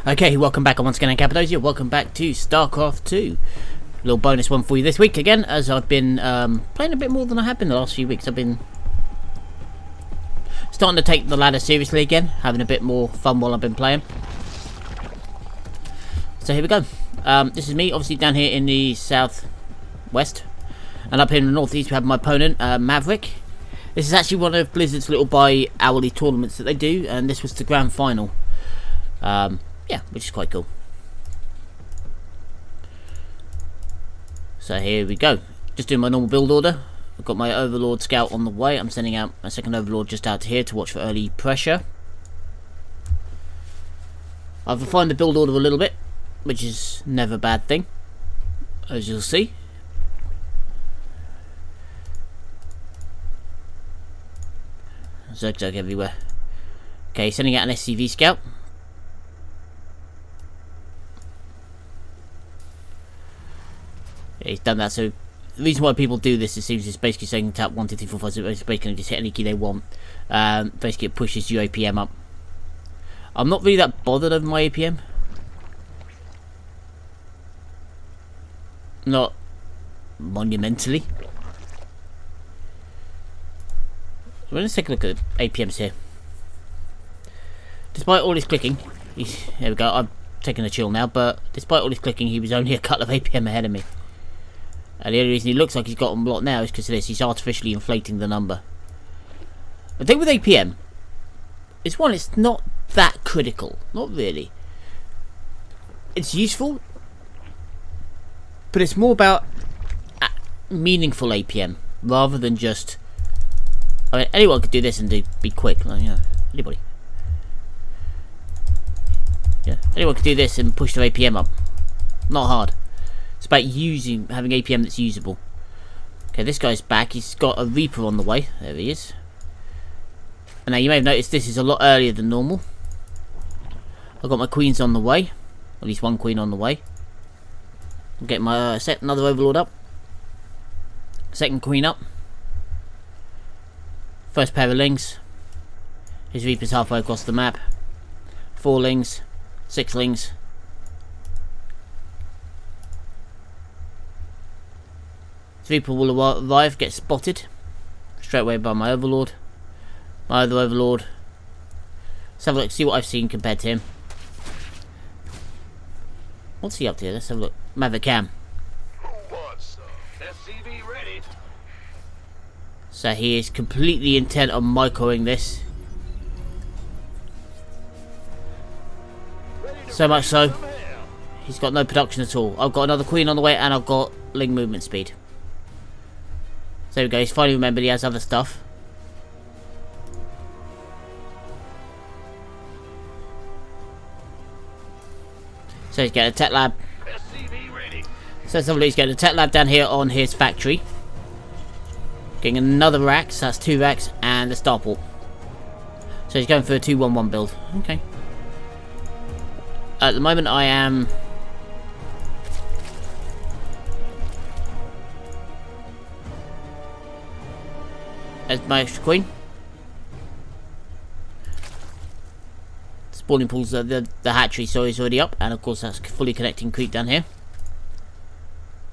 Okay, welcome back. I'm once again Cappadocia. Welcome back to Starcraft 2. Little bonus one for you this week again, as I've been playing a bit more than I have been the last few weeks. I've been starting to take the ladder seriously again, having a bit more fun while I've been playing. So here we go. This is me, obviously down here in the southwest, and up here in the northeast we have my opponent, Maverick. This is actually one of Blizzard's little bi-hourly tournaments that they do, and this was the grand final. Yeah, which is quite cool. So here we go. Just doing my normal build order. I've got my Overlord Scout on the way. I'm sending out my second Overlord just out to here to watch for early pressure. I've refined the build order a little bit, which is never a bad thing, as you'll see. Zerg everywhere. Okay, sending out an SCV Scout. He's done that, so the reason why people do this, it seems, is basically saying tap 1, 2, 3, 4, 5, 6, it's basically just hit any key they want. Basically it pushes your APM up. I'm not really that bothered over my APM. Not monumentally. Well, let's take a look at APMs here. Despite all his clicking, there we go, I'm taking a chill now, but despite all his clicking, he was only a couple of APM ahead of me. And the only reason he looks like he's got them blocked now is because of this. He's artificially inflating the number. The thing with APM is, one, it's not that critical. Not really. It's useful, but it's more about meaningful APM rather than just... I mean, anyone could do this and be quick. Like, you know, anybody. Yeah, anyone could do this and push their APM up. Not hard. It's about having APM that's usable. Okay, this guy's back. He's got a Reaper on the way. There he is. And now you may have noticed this is a lot earlier than normal. I've got my queens on the way. At least one queen on the way. I'll get my set another Overlord up. Second queen up. First pair of lings. His Reaper's halfway across the map. 4 lings. 6 lings. Reaper will arrive, get spotted straight away by my Overlord. My other Overlord. Let's have a look, see what I've seen compared to him. What's he up to? Let's have a look. Maverick Cam. So he is completely intent on microing this. So much so, he's got no production at all. I've got another queen on the way and I've got ling movement speed. So there we go, he's finally remembered he has other stuff. So he's getting a tech lab. So somebody's getting a tech lab down here on his factory. Getting another rack, so that's 2 racks, and a starport. So he's going for a 2-1-1 build. Okay. At the moment I am... There's my extra queen. Spawning pools, the hatchery, so is already up, and of course that's fully connecting creek down here.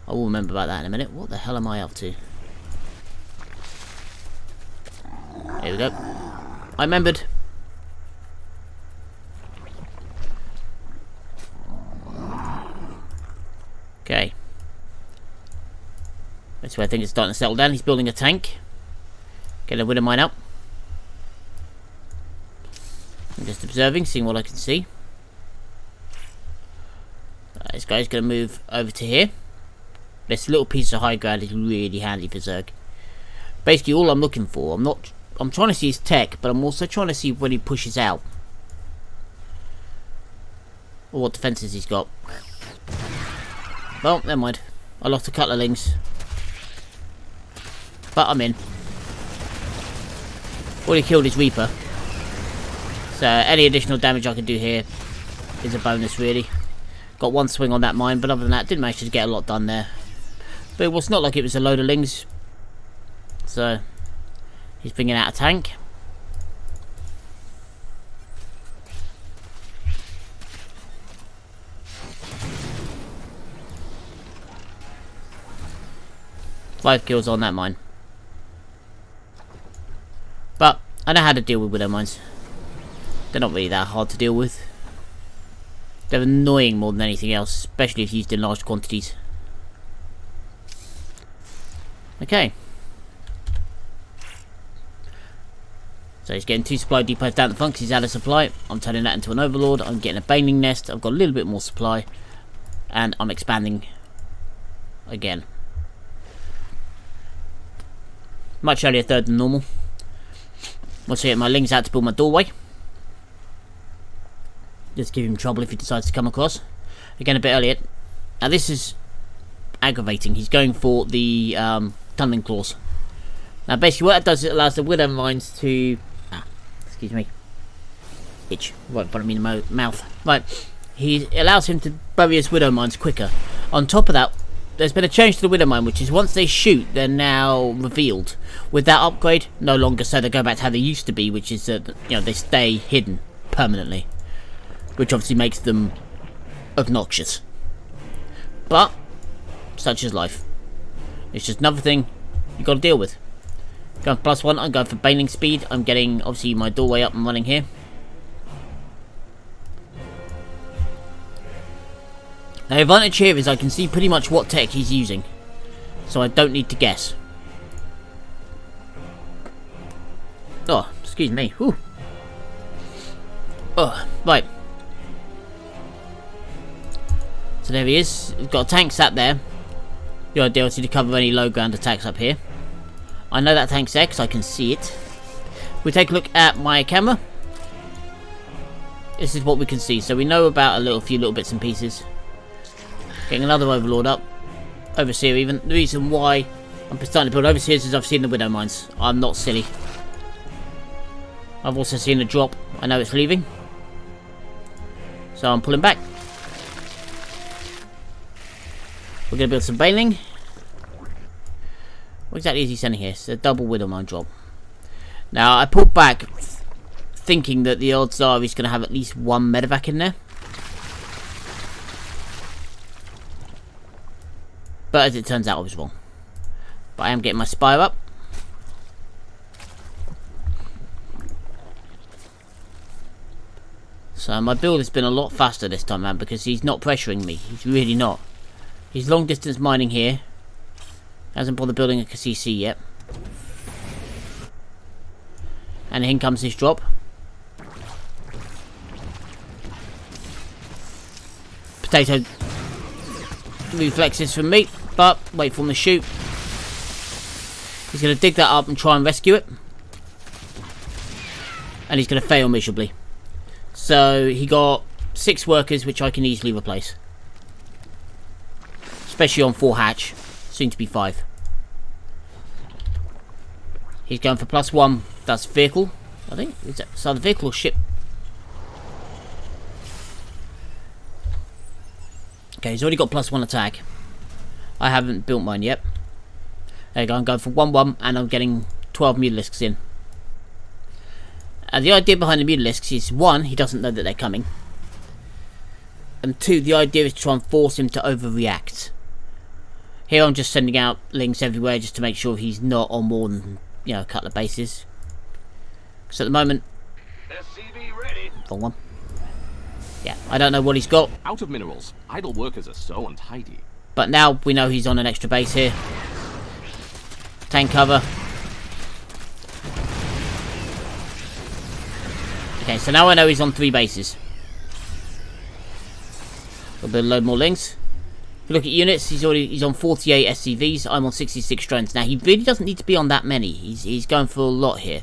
I will remember about that in a minute. What the hell am I up to? There we go. I remembered. Okay. That's where I think it's starting to settle down. He's building a tank. Get a Widow Mine out. I'm just observing, seeing what I can see. This guy's going to move over to here. This little piece of high ground is really handy for Zerg. Basically, all I'm looking for, I'm trying to see his tech, but I'm also trying to see when he pushes out. Or what defences he's got. Well, never mind. I lost a couple of lings. But I'm in. Already killed his Reaper. So any additional damage I can do here is a bonus, really. Got one swing on that mine, but other than that, didn't manage to get a lot done there. But it was not like it was a load of lings. So he's bringing out a tank. 5 kills on that mine. But I know how to deal with widow mines. They're not really that hard to deal with. They're annoying more than anything else, especially if used in large quantities. Okay. So he's getting 2 supply depots down the front because he's out of supply. I'm turning that into an overlord. I'm getting a baneling nest. I've got a little bit more supply. And I'm expanding again. Much earlier third than normal. Once I get my lings out to build my doorway. Just give him trouble if he decides to come across. Again, a bit earlier. Now this is aggravating. He's going for the tunneling claws. Now basically what that does is it allows the widow mines to... excuse me. Itch. Right in front of me in the mouth. Right. It allows him to bury his widow mines quicker. On top of that, there's been a change to the widow mine, which is once they shoot, they're now revealed. With that upgrade, no longer so. They go back to how they used to be, which is that they stay hidden permanently, which obviously makes them obnoxious. But such is life. It's just another thing you got to deal with. Going for +1, I'm going for baneling speed. I'm getting obviously my doorway up and running here. Now the advantage here is I can see pretty much what tech he's using, so I don't need to guess. Oh, excuse me. Whew. Oh, right. So there he is. He's got a tank sat there. The idea is to cover any low ground attacks up here. I know that tank's there because I can see it. If we take a look at my camera, this is what we can see. So we know about a few little bits and pieces. Getting another overlord up. Overseer even. The reason why I'm starting to build overseers is I've seen the widow mines. I'm not silly. I've also seen a drop. I know it's leaving. So I'm pulling back. We're going to build some baneling. What exactly is he sending here? It's a double widow mine drop. Now I pulled back thinking that the odds are he's going to have at least 1 medevac in there. But as it turns out, I was wrong. But I am getting my spire up. So my build has been a lot faster this time around because he's not pressuring me. He's really not. He's long distance mining here. Hasn't bothered building a CC yet. And in comes his drop. Potato reflexes from me. But wait for him to shoot. He's going to dig that up and try and rescue it. And he's going to fail miserably. So he got 6 workers, which I can easily replace. Especially on 4 hatch. Soon to be 5. He's going for +1. That's vehicle. I think. Is that the vehicle or ship? Okay, he's already got +1 attack. I haven't built mine yet. There you go, I'm going for 1-1 and I'm getting 12 mutilisks in. And the idea behind the mutilisks is 1, he doesn't know that they're coming. And 2, the idea is to try and force him to overreact. Here I'm just sending out links everywhere just to make sure he's not on more than, a couple of bases. Because at the moment... SCV ready. Wrong one. Yeah, I don't know what he's got. Out of minerals. Idle workers are so untidy. But now we know he's on an extra base here. Tank cover. Okay, so now I know he's on 3 bases. We'll build a load more links. If you look at units, he's on 48 SCVs. I'm on 66 strengths. Now he really doesn't need to be on that many. He's going for a lot here.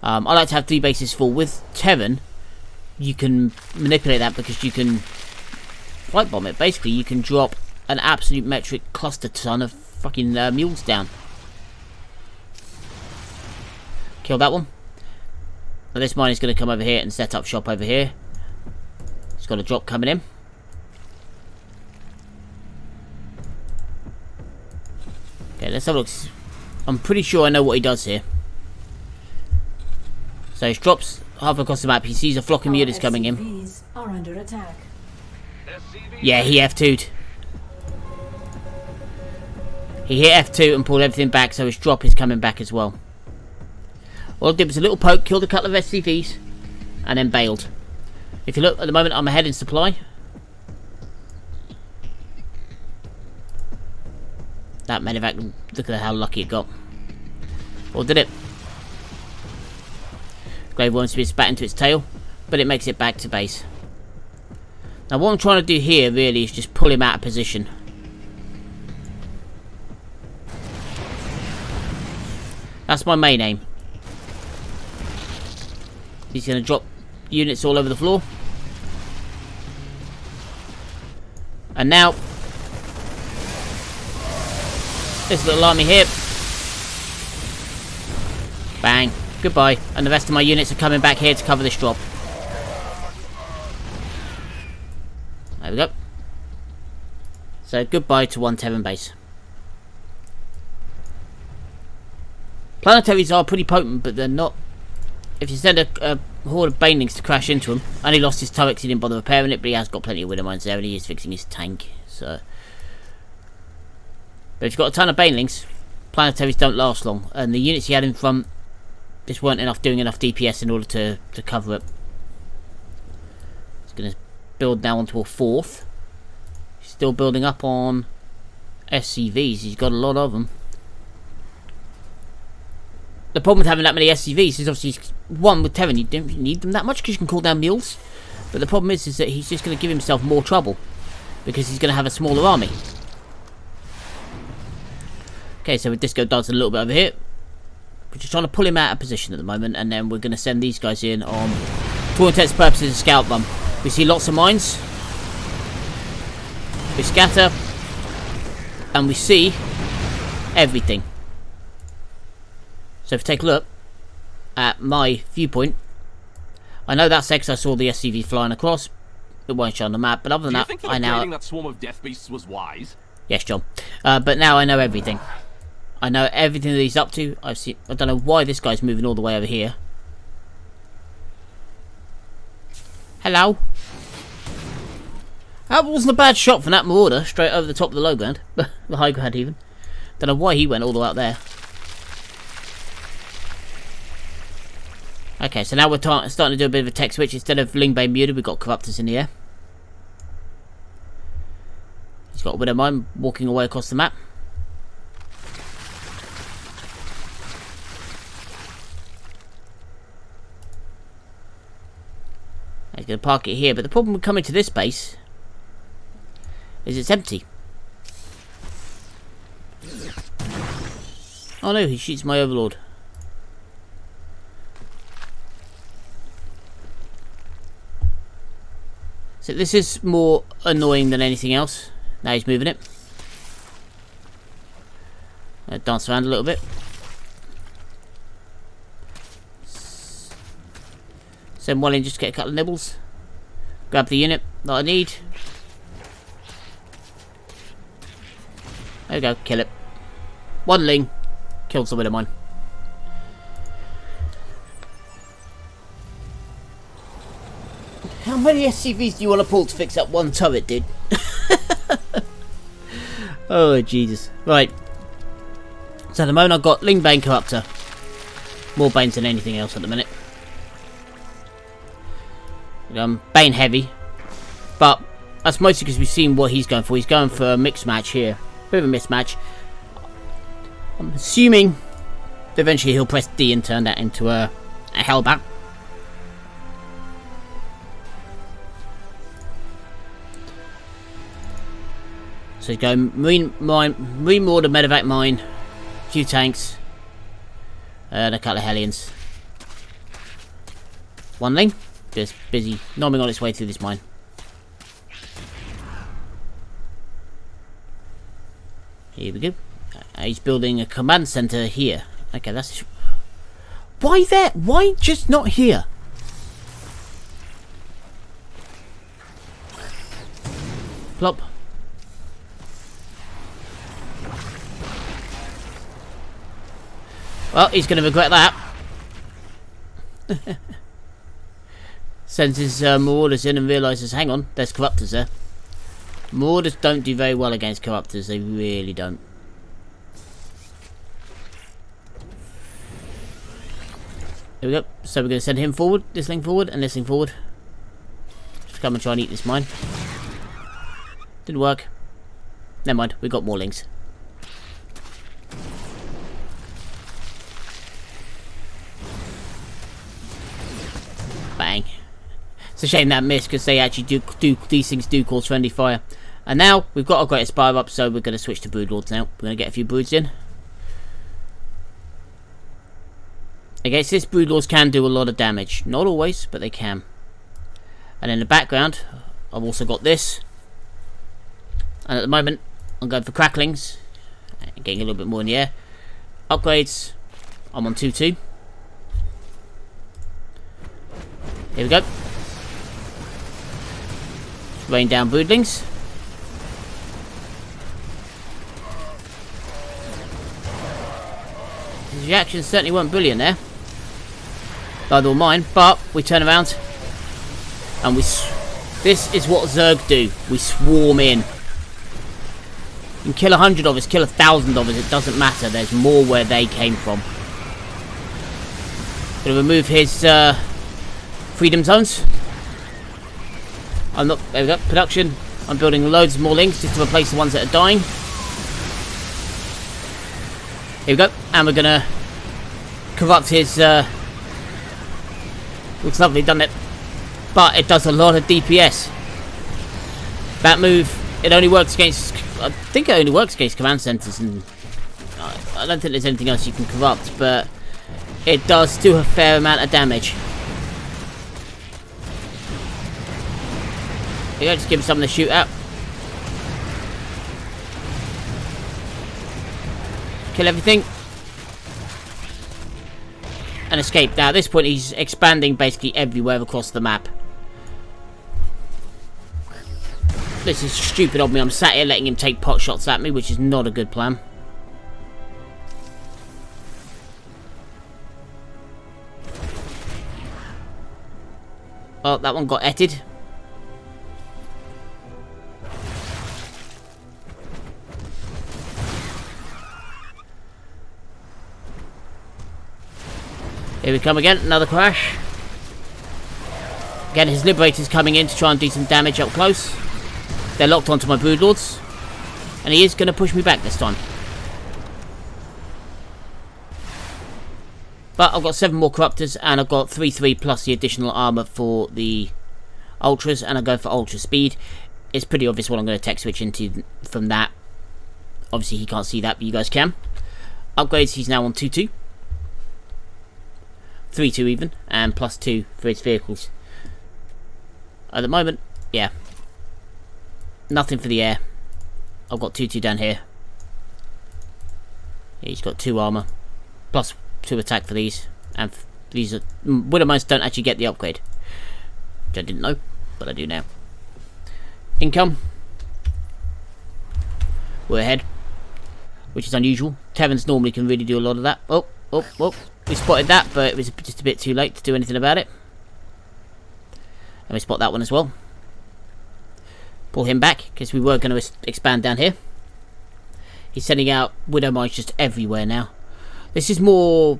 I like to have 3 bases full. With Terran, you can manipulate that because you can flight bomb it. Basically, you can drop an absolute metric cluster ton of fucking mules down. Kill that one. Now this mine is going to come over here and set up shop over here. It's got a drop coming in. Okay, let's have a look. I'm pretty sure I know what he does here. So he drops half across the map. He sees a flock of mules coming in. Are under attack. Yeah, he F2'd. He hit F2 and pulled everything back, so his drop is coming back as well. All I did was a little poke, killed a couple of SCVs, and then bailed. If you look, at the moment I'm ahead in supply. That medevac, look at how lucky it got. Or did it? Glaive wants to be spat into its tail, but it makes it back to base. Now what I'm trying to do here really is just pull him out of position. That's my main aim. He's going to drop units all over the floor. And now, this little army here. Bang. Goodbye. And the rest of my units are coming back here to cover this drop. There we go. So goodbye to 1 Terran base. Planetaries are pretty potent, but they're not. If you send a horde of banelings to crash into him, and he lost his turrets, he didn't bother repairing it, but he has got plenty of widow mines there, and he is fixing his tank. So, but if you've got a ton of banelings, planetaries don't last long, and the units he had in front just weren't doing enough DPS in order to cover it. He's going to build now onto a 4th. He's still building up on SCVs. He's got a lot of them. The problem with having that many SCVs is obviously, one, with Terran you don't need them that much because you can call down mules. But the problem is that he's just going to give himself more trouble because he's going to have a smaller army. Okay, so with Disco does a little bit over here. We're just trying to pull him out of position at the moment, and then we're going to send these guys in on, to all intents and purposes, a scout run. We see lots of mines. We scatter. And we see everything. So if you take a look at my viewpoint, I know that's because I saw the SCV flying across. It won't show on the map, but other than that, I now. That swarm of death beasts was wise? Yes, John. But now I know everything. I know everything that he's up to. I don't know why this guy's moving all the way over here. Hello. That wasn't a bad shot from that Marauder, straight over the top of the low ground. The high ground even. Don't know why he went all the way up there. Okay, so now we're starting to do a bit of a tech switch. Instead of Lingbane muted, we've got Corruptors in the air. He's got a Widow Mine walking away across the map. He's going to park it here, but the problem with coming to this base is it's empty. Oh no, he shoots my Overlord. So this is more annoying than anything else. Now he's moving it. Dance around a little bit. Send one in just to get a couple of nibbles. Grab the unit that I need. There we go, kill it. One Ling. Kills the Widow Mine. How many SCVs do you want to pull to fix up one turret, dude? Oh, Jesus. Right. So at the moment I've got Ling Bane Corruptor. More Banes than anything else at the minute. Bane heavy. But that's mostly because we've seen what he's going for. He's going for a mixed match here. Bit of a mismatch. I'm assuming that eventually he'll press D and turn that into a Hellbat. So he's going Marine Marauder, Medevac Mine, a few tanks, and a couple of Hellions. One Ling, just busy nomming on its way through this mine. Here we go. He's building a command center here. Okay, that's... Why there? Why just not here? Plop. Well, he's going to regret that. Sends his Marauders in and realises, hang on, there's Corruptors there. Marauders don't do very well against Corruptors, they really don't. There we go. So we're going to send him forward, this link forward, and this link forward. Just come and try and eat this mine. Didn't work. Never mind, we got more links. Bang. It's a shame that missed, because they actually do these things do cause friendly fire. And now we've got our great aspire up, so we're going to switch to brood lords now. We're going to get a few broods in. Against this, brood lords can do a lot of damage. Not always, but they can. And in the background, I've also got this. And at the moment, I'm going for cracklings. Getting a little bit more in the air. Upgrades, I'm on 2-2. Here we go. Rain down broodlings. His reactions certainly weren't brilliant there. Neither were mine, but we turn around and this is what Zerg do. We swarm in. You can kill 100 of us, kill 1,000 of us, it doesn't matter. There's more where they came from. Gonna remove his freedom zones. There we go, production. I'm building loads more links just to replace the ones that are dying. Here we go, and we're gonna corrupt his looks lovely, doesn't it? But it does a lot of DPS. That move, it only works against, I think it only works against command centers, and I don't think there's anything else you can corrupt, but it does do a fair amount of damage. Here you go, just give him something to shoot at. Kill everything. And escape. Now at this point he's expanding basically everywhere across the map. This is stupid of me. I'm sat here letting him take pot shots at me, which is not a good plan. Oh, that one got etted. Here we come again, another crash. Again, his Liberator's coming in to try and do some damage up close. They're locked onto my broodlords. And he is going to push me back this time. But I've got 7 more Corruptors, and I've got 3-3 plus the additional armour for the Ultras, and I go for Ultra Speed. It's pretty obvious what I'm going to tech switch into from that. Obviously he can't see that, but you guys can. Upgrades, he's now on 2-2. 3-2 even, and +2 for his vehicles. At the moment, yeah. Nothing for the air. I've got 2-2 down here. He's got 2 armour. Plus 2 attack for these. And these are... Widowmines don't actually get the upgrade. Which I didn't know, but I do now. Income. We're ahead. Which is unusual. Terrans normally can really do a lot of that. Oh. We spotted that, but it was just a bit too late to do anything about it. And we spot that one as well. Pull him back, because we were going to expand down here. He's sending out Widowmines just everywhere now. This is more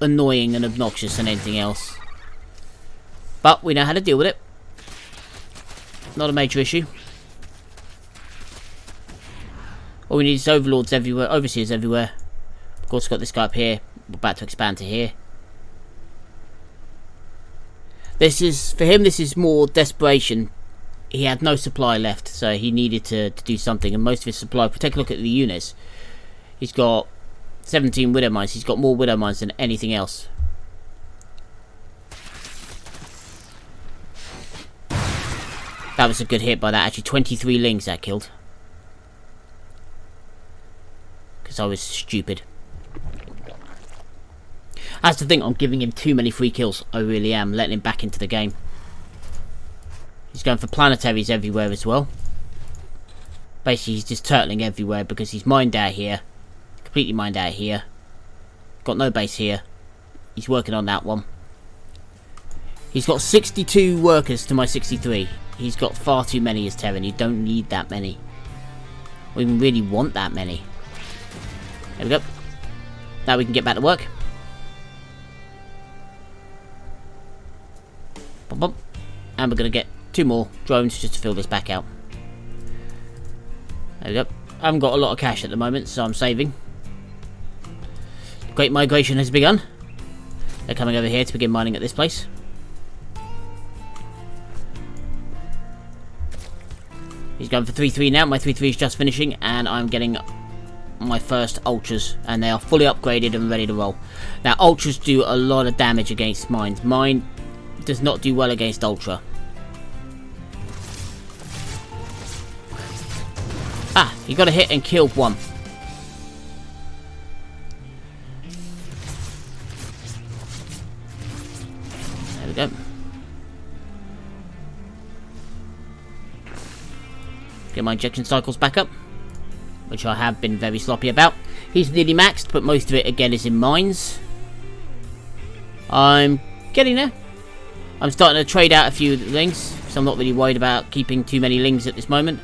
annoying and obnoxious than anything else. But we know how to deal with it. Not a major issue. All we need is overlords everywhere, overseers everywhere. Of course, got this guy up here. We're about to expand to here. This is, for him, this is more desperation. He had no supply left, so he needed to do something, and most of his supply, take a look at the units. He's got 17 Widowmines. He's got more Widowmines than anything else. That was a good hit by that, actually. 23 lings that killed. Because I was stupid. That's the thing, I'm giving him too many free kills. I really am, letting him back into the game. He's going for planetaries everywhere as well. Basically, he's just turtling everywhere because he's mined out here. Completely mined out here. Got no base here. He's working on that one. He's got 62 workers to my 63. He's got far too many as Terran. You don't need that many. We even really want that many. There we go. Now we can get back to work. Bum, bum. And we're going to get 2 more drones just to fill this back out. There we go. I haven't got a lot of cash at the moment, so I'm saving. The Great Migration has begun. They're coming over here to begin mining at this place. He's going for 3-3 now. My 3-3 is just finishing, and I'm getting my first ultras, and they are fully upgraded and ready to roll. Now, ultras do a lot of damage against mines. Mine does not do well against ultra. Ah, you got to hit and kill one. There we go. Get my injection cycles back up, which I have been very sloppy about. He's nearly maxed, but most of it again is in mines. I'm getting there. I'm starting to trade out a few lings, because I'm not really worried about keeping too many lings at this moment.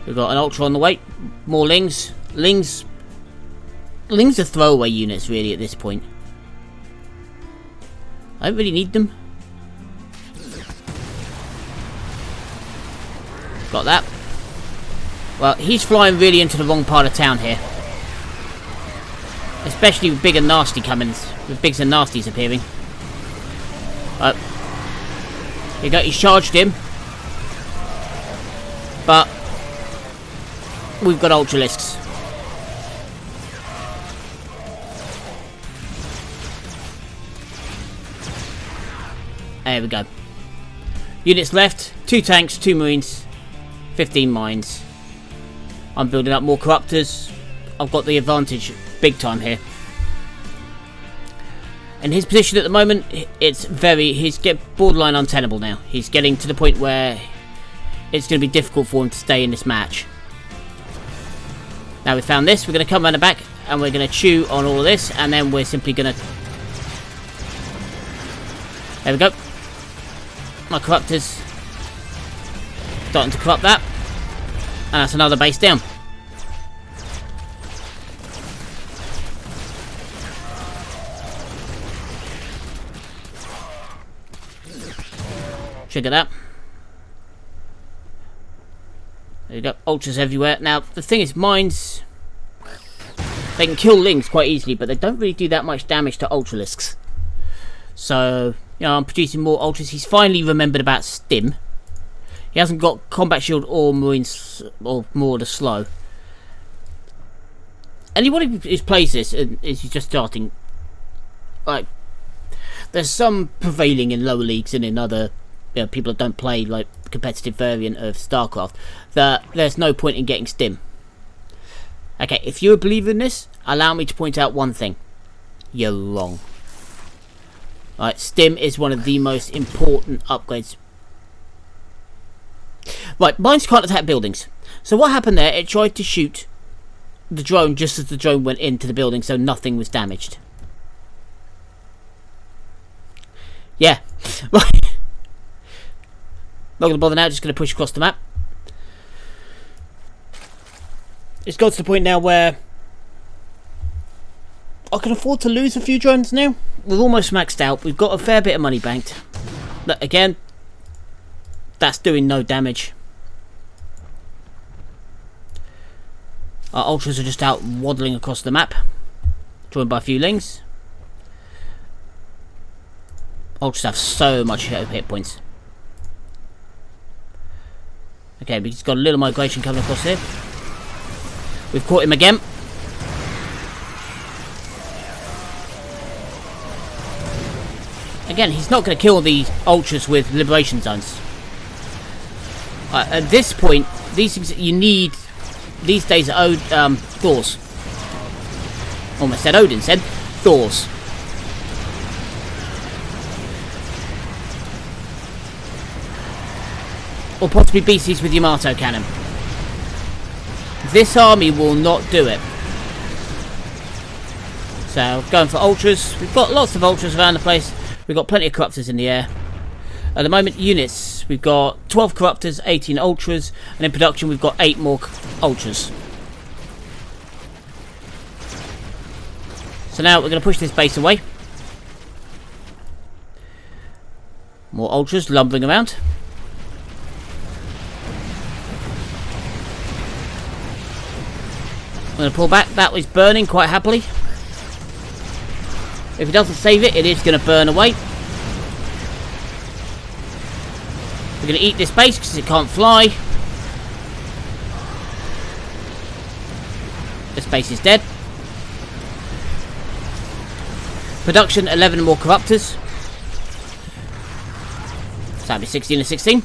We've got an ultra on the way. More lings. Lings are throwaway units really at this point. I don't really need them. Got that. Well, he's flying really into the wrong part of town here. Especially with big and nasty coming. With bigs and nasties appearing. Here you go, he's charged him. But we've got ultralisks. There we go. Units left, 2 tanks, 2 marines. 15 mines. I'm building up more corruptors. I've got the advantage big time here. And his position at the moment, he's borderline untenable now. He's getting to the point where it's going to be difficult for him to stay in this match. Now we found this, we're going to come around the back and we're going to chew on all of this, and then we're simply going to... There we go. My corruptors starting to corrupt that, and that's another base down. Trigger that. There you go, ultras everywhere. Now the thing is, mines, they can kill lings quite easily, but they don't really do that much damage to ultralisks. So, you know, I'm producing more ultras. He's finally remembered about stim. He hasn't got combat shield or marines or more to slow. Anyone who plays this is just starting. Like, there's some prevailing in lower leagues and in other, you know, people that don't play like competitive variant of Starcraft, that there's no point in getting stim. Okay, if you're a believer in this, allow me to point out one thing. You're wrong. Right, stim is one of the most important upgrades. Right, mines can't attack buildings. So what happened there, it tried to shoot the drone just as the drone went into the building, so nothing was damaged. Yeah, right. Not going to bother now, just going to push across the map. It's got to the point now where I can afford to lose a few drones now. We're almost maxed out. We've got a fair bit of money banked. But again, that's doing no damage. Our ultras are just out waddling across the map, joined by a few lings. Ultras have so much hit points. Okay, we've got a little migration coming across here. We've caught him again. Again, he's not going to kill the ultras with liberation zones. At this point, these things you need these days are Thors. Almost said Odin, said Thors. Or possibly beasties with Yamato cannon. This army will not do it. So, going for ultras. We've got lots of ultras around the place. We've got plenty of corruptors in the air. At the moment, units. We've got 12 corruptors, 18 ultras, and in production we've got 8 more ultras. So now we're going to push this base away. More ultras lumbering around. I'm going to pull back. That was burning quite happily. If it doesn't save it, it is going to burn away. We're going to eat this base because it can't fly. This base is dead. Production, 11 more corruptors. So that'll be 16 and 16.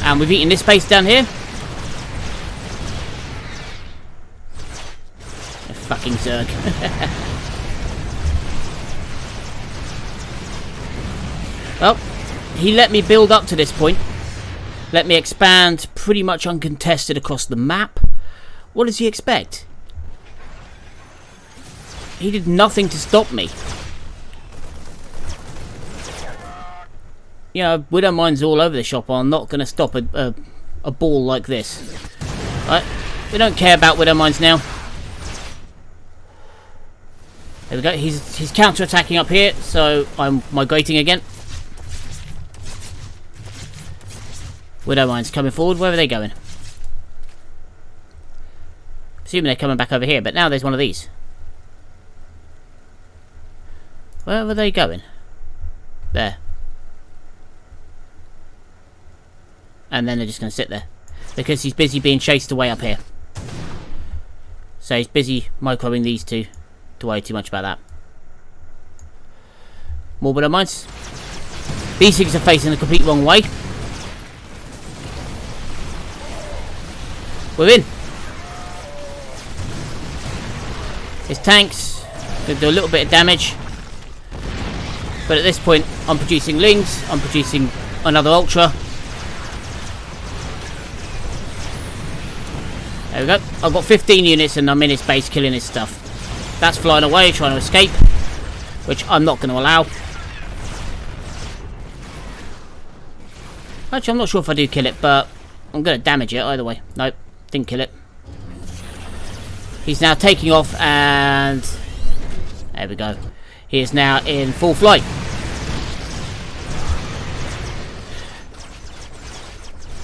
And we've eaten this base down here. Fucking Zerg. Well, he let me build up to this point. Let me expand pretty much uncontested across the map. What does he expect? He did nothing to stop me. You know, Widow Mines all over the shop are not going to stop a ball like this. Right? We don't care about Widow Mines now. There we go. He's counter-attacking up here, so I'm migrating again. Widow Mines coming forward. Where are they going? Assuming they're coming back over here, but now there's one of these. Where are they going? There. And then they're just going to sit there. Because he's busy being chased away up here. So he's busy microing these two. To worry too much about that. More Widow Mines. These things are facing the complete wrong way. We're in. His tanks could do a little bit of damage. But at this point, I'm producing Lings. I'm producing another Ultra. There we go. I've got 15 units and I'm in his base killing his stuff. That's flying away, trying to escape. Which I'm not going to allow. Actually, I'm not sure if I do kill it, but I'm going to damage it either way. Nope, didn't kill it. He's now taking off and... there we go. He is now in full flight.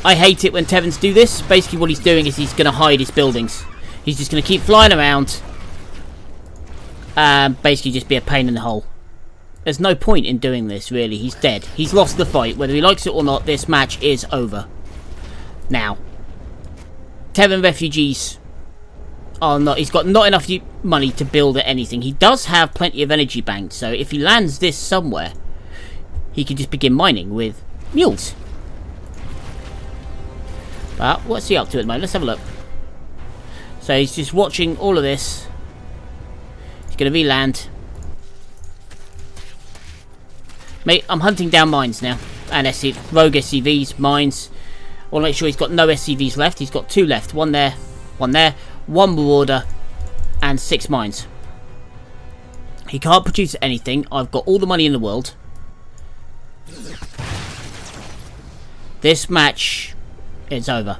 I hate it when Terrans do this. Basically what he's doing is he's going to hide his buildings. He's just going to keep flying around. And basically just be a pain in the hole. There's no point in doing this, really. He's dead. He's lost the fight. Whether he likes it or not, this match is over. Now, Terran refugees are not... he's got not enough money to build anything. He does have plenty of energy banked, so if he lands this somewhere, he can just begin mining with mules. But what's he up to at the moment? Let's have a look. So he's just watching all of this. He's going to re-land. Mate, I'm hunting down mines now. And rogue SCVs, mines. I want to make sure he's got no SCVs left. He's got 2 left. One there, one marauder, and 6 mines. He can't produce anything. I've got all the money in the world. This match is over.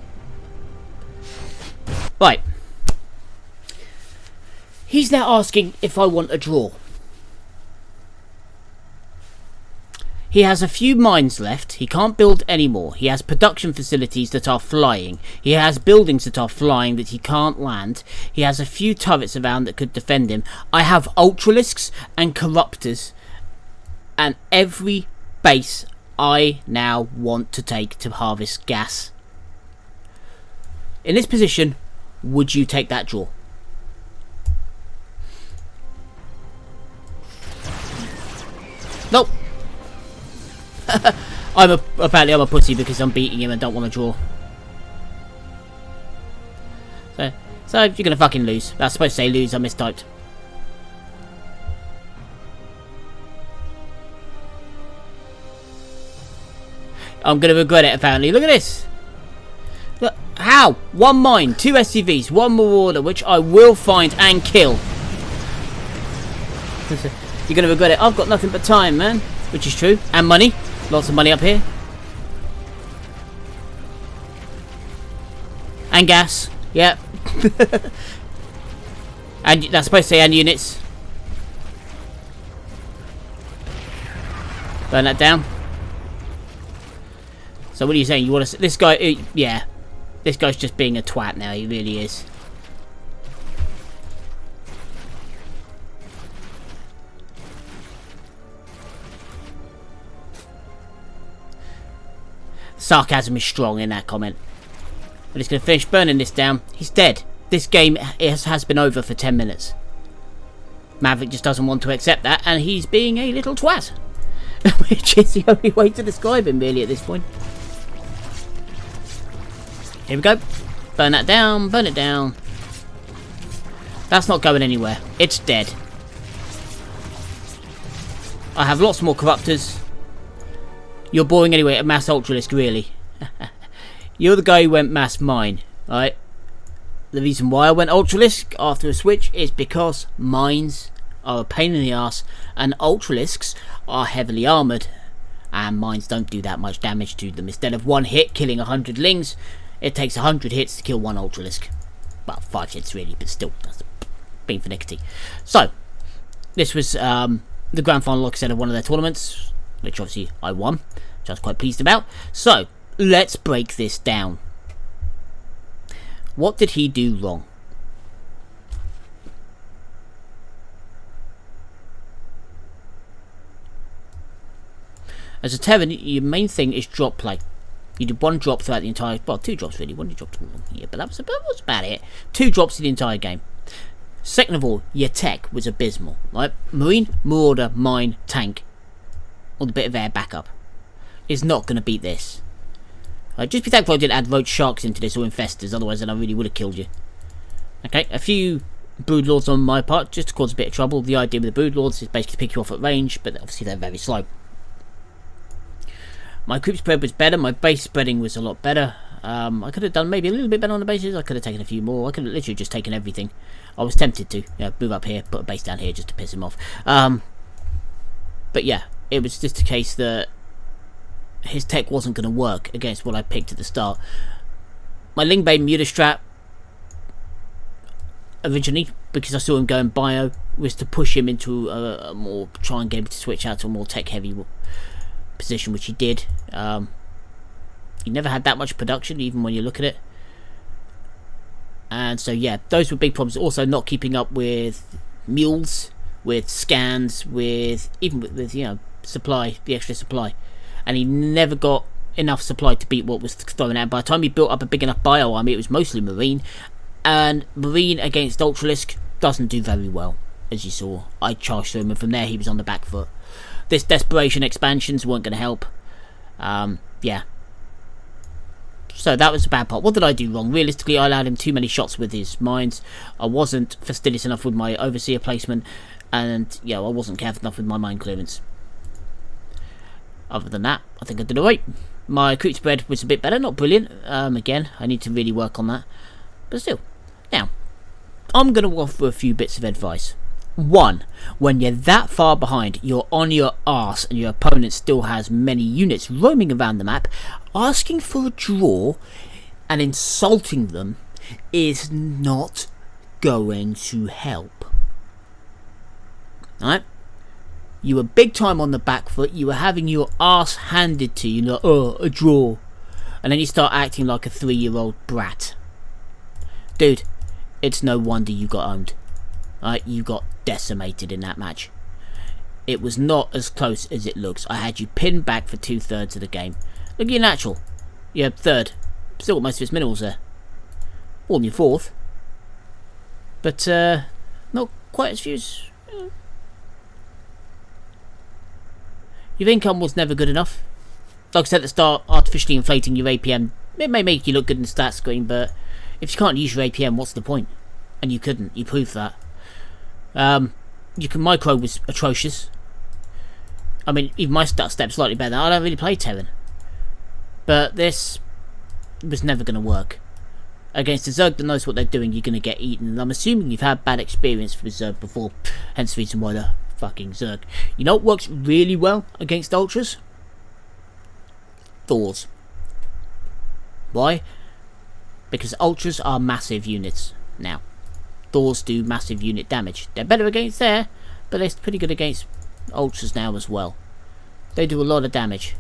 Right. He's now asking if I want a draw. He has a few mines left. He can't build any more. He has production facilities that are flying. He has buildings that are flying that he can't land. He has a few turrets around that could defend him. I have ultralisks and corruptors. And every base I now want to take to harvest gas. In this position, would you take that draw? Nope. Apparently I'm a pussy because I'm beating him and don't want to draw. So you're gonna fucking lose. I was supposed to say lose, I mistyped. I'm gonna regret it apparently. Look at this. Look, how? 1 mine, 2 SCVs, 1 marauder, which I will find and kill. You're gonna regret it. I've got nothing but time, man. Which is true. And money. Lots of money up here. And gas. Yep. And that's supposed to say and units. Burn that down. So what are you saying? You want to... This guy... yeah. This guy's just being a twat now. He really is. Sarcasm is strong in that comment. But he's going to finish burning this down. He's dead. This game has been over for 10 minutes. Maverick just doesn't want to accept that, and he's being a little twat. Which is the only way to describe him, really, at this point. Here we go. Burn that down. Burn it down. That's not going anywhere. It's dead. I have lots more corruptors. You're boring anyway at Mass Ultralisk, really. You're the guy who went Mass Mine, right? The reason why I went Ultralisk after a switch is because mines are a pain in the ass and Ultralisks are heavily armoured. And mines don't do that much damage to them. Instead of one hit killing 100 lings, it takes 100 hits to kill one Ultralisk. Well, 5 hits really, but still, that's being finicky. So, this was the grand final, like I said, of one of their tournaments, which obviously I won, which I was quite pleased about. So, let's break this down. What did he do wrong? As a Terran, your main thing is drop play. You did one drop throughout the entire... Well, 2 drops really. One drop here, but that was about it. 2 drops in the entire game. Second of all, your tech was abysmal. Right? Marine, Marauder, Mine, Tank, or the bit of air backup is not going to beat this. Just be thankful I didn't add roach sharks into this or infestors, otherwise then I really would have killed you. Okay, a few broodlords on my part, just to cause a bit of trouble. The idea with the broodlords is basically to pick you off at range, but obviously they're very slow. My creep spread was better, my base spreading was a lot better. I could have done maybe a little bit better on the bases, I could have taken a few more, I could have literally just taken everything. I was tempted to, move up here, put a base down here just to piss him off. But yeah, it was just a case that his tech wasn't going to work against what I picked at the start. My Lingbane Mutastrat, originally, because I saw him going bio, was to push him into a more, try and get him to switch out to a more tech heavy position, which he did. He never had that much production, even when you look at it. And so yeah, those were big problems. Also not keeping up with mules, with scans, with even with supply, the extra supply. And he never got enough supply to beat what was thrown out. By the time he built up a big enough bio army, it was mostly Marine. And Marine against Ultralisk doesn't do very well, as you saw. I charged through him, and from there he was on the back foot. This Desperation expansions weren't going to help. Yeah. So that was the bad part. What did I do wrong? Realistically, I allowed him too many shots with his mines. I wasn't fastidious enough with my Overseer placement. And, I wasn't careful enough with my mine clearance. Other than that, I think I did alright. My creep spread was a bit better, not brilliant. Again, I need to really work on that. But still. Now, I'm going to offer a few bits of advice. 1. When you're that far behind, you're on your arse and your opponent still has many units roaming around the map, asking for a draw and insulting them is not going to help. Alright? You were big time on the back foot, you were having your arse handed to you, like, oh, a draw. And then you start acting like a 3-year-old brat. Dude, it's no wonder you got owned. You got decimated in that match. It was not as close as it looks. I had you pinned back for 2/3 of the game. Look at your natural. You're 3rd. Still got most of its minerals there. All in your 4th. But, not quite as few as... Your income was never good enough. Like I said at the start, artificially inflating your APM, it may make you look good in the stat screen, but if you can't use your APM, what's the point? And you couldn't. You proved that. Micro was atrocious. I mean, even my stat step's slightly better. I don't really play Terran. But this was never going to work. Against a Zerg that knows what they're doing, you're going to get eaten. And I'm assuming you've had bad experience with Zerg before. Hence the reason why the fucking Zerg. You know what works really well against Ultras? Thors. Why? Because Ultras are massive units now. Thors do massive unit damage. They're better against there, but they're pretty good against Ultras now as well. They do a lot of damage.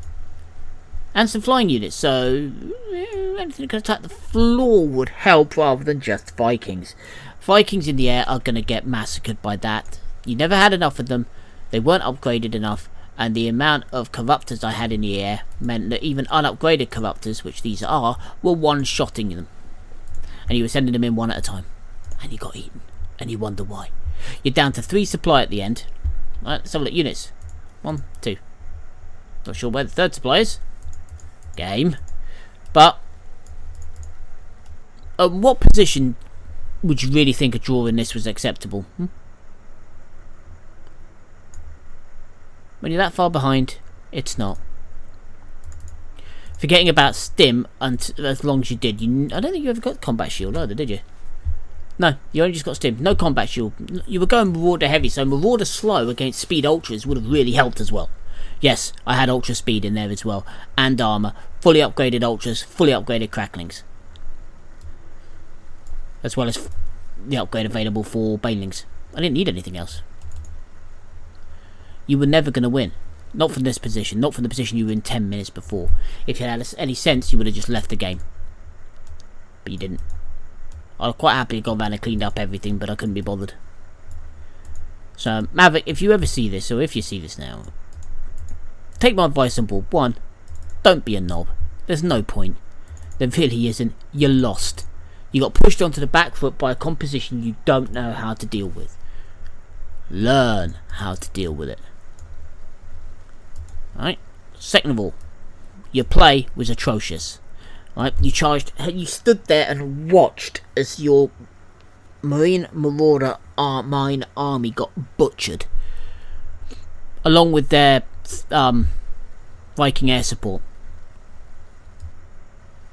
And some flying units, so anything that can attack the floor would help rather than just Vikings. Vikings in the air are going to get massacred by that. You never had enough of them, they weren't upgraded enough, and the amount of corruptors I had in the air meant that even unupgraded corruptors, which these are, were one-shotting them. And you were sending them in one at a time. And you got eaten. And you wonder why. You're down to 3 supply at the end. Right, let's have a look. Units. 1, 2. Not sure where the 3rd supply is. Game. But at what position would you really think a draw in this was acceptable? When you're that far behind, it's not. Forgetting about stim, as long as you did, I don't think you ever got combat shield either, did you? No, you only just got stim. No combat shield. You were going Marauder heavy, so Marauder slow against speed ultras would have really helped as well. Yes, I had ultra speed in there as well, and armor, fully upgraded ultras, fully upgraded cracklings, as well as the upgrade available for banelings. I didn't need anything else. You were never going to win. Not from this position. Not from the position you were in 10 minutes before. If you had any sense, you would have just left the game. But you didn't. I'd quite happily gone around and cleaned up everything, but I couldn't be bothered. So, Maverick, if you ever see this, or if you see this now, take my advice on board. 1, don't be a knob. There's no point. There really isn't. You're lost. You got pushed onto the back foot by a composition you don't know how to deal with. Learn how to deal with it. Right. Second of all, your play was atrocious. Right. You stood there and watched as your Marine Marauder mine army got butchered, along with their Viking air support.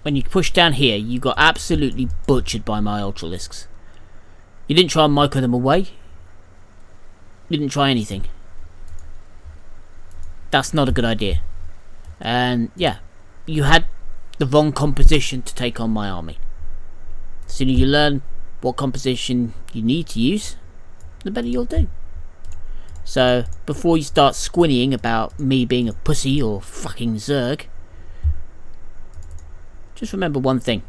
When you pushed down here, you got absolutely butchered by my Ultralisks. You didn't try and micro them away. You didn't try anything. That's not a good idea. And yeah, you had the wrong composition to take on my army. The sooner you learn what composition you need to use, the better you'll do. So before you start squinnying about me being a pussy or fucking Zerg, just remember one thing.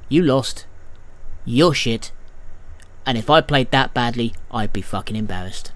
You lost. You're shit. And if I played that badly, I'd be fucking embarrassed.